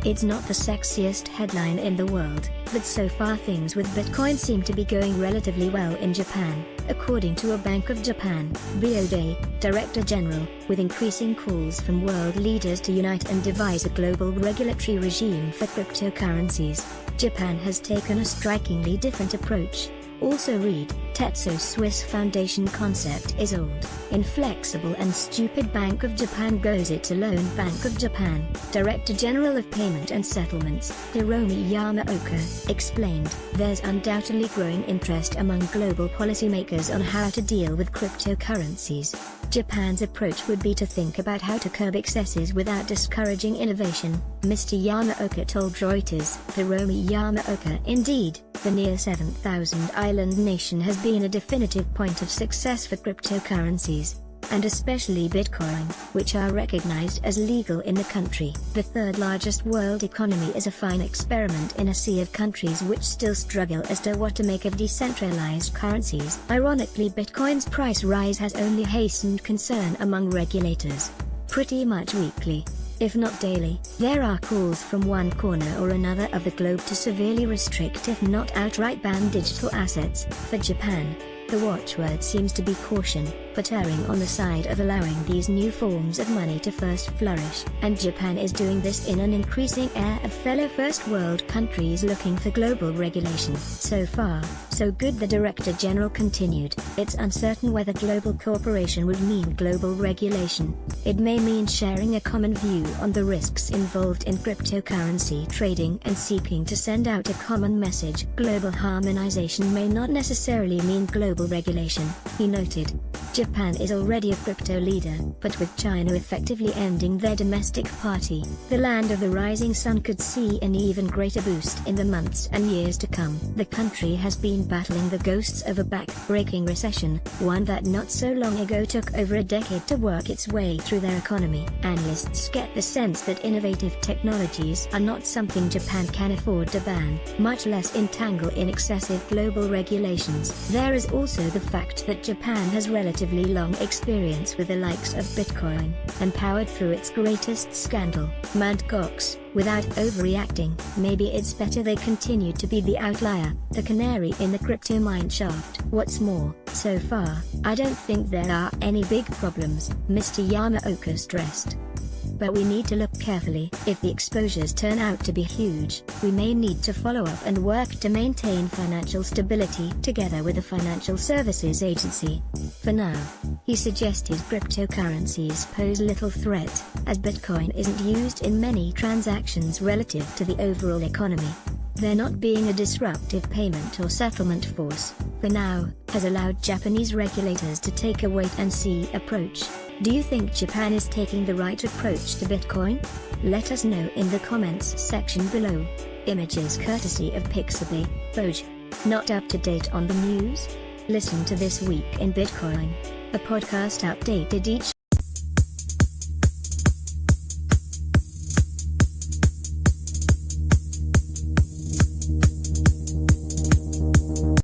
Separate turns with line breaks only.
It's not the sexiest headline in the world, but so far things with Bitcoin seem to be going relatively well in Japan, according to a Bank of Japan BOD Director General, with increasing calls from world leaders to unite and devise a global regulatory regime for cryptocurrencies. Japan has taken a strikingly different approach. Also read, Tezos Swiss Foundation Concept is old, Inflexible and Stupid. Bank of Japan goes it alone. Bank of Japan, Director General of Payment and Settlements, Hiromi Yamaoka, explained, there's undoubtedly growing interest among global policymakers on how to deal with cryptocurrencies. Japan's approach would be to think about how to curb excesses without discouraging innovation, Mr. Yamaoka told Reuters. Hiromi Yamaoka: indeed, the near 7,000 island nation has been a definitive point of success for cryptocurrencies, and especially Bitcoin, which are recognized as legal in the country. The third largest world economy is a fine experiment in a sea of countries which still struggle as to what to make of decentralized currencies. Ironically, Bitcoin's price rise has only hastened concern among regulators. Pretty much weekly, if not daily, there are calls from one corner or another of the globe to severely restrict, if not outright ban, digital assets. For Japan, the watchword seems to be caution, but erring on the side of allowing these new forms of money to first flourish. And Japan is doing this in an increasing air of fellow first world countries looking for global regulation. So far, so good, the Director General continued. It's uncertain whether global cooperation would mean global regulation. It may mean sharing a common view on the risks involved in cryptocurrency trading and seeking to send out a common message. Global harmonization may not necessarily mean global regulation, he noted. Japan is already a crypto leader, but with China effectively ending their domestic party, the land of the rising sun could see an even greater boost in the months and years to come. The country has been battling the ghosts of a back-breaking recession, one that not so long ago took over a decade to work its way through their economy. Analysts get the sense that innovative technologies are not something Japan can afford to ban, much less entangle in excessive global regulations. There is also the fact that Japan has relatively long experience with the likes of Bitcoin, and powered through its greatest scandal, Mt. Gox, without overreacting. Maybe it's better they continue to be the outlier, the canary in the crypto mine shaft. What's more, so far, I don't think there are any big problems, Mr. Yamaoka stressed. But we need to look carefully. If the exposures turn out to be huge, we may need to follow up and work to maintain financial stability together with the Financial Services Agency. For now, he suggested cryptocurrencies pose little threat, as Bitcoin isn't used in many transactions relative to the overall economy. Their not being a disruptive payment or settlement force, for now, has allowed Japanese regulators to take a wait-and-see approach. Do you think Japan is taking the right approach to Bitcoin? Let us know in the comments section below. Images courtesy of Pixabay, Doge. Not up to date on the news? Listen to This Week in Bitcoin, a podcast updated each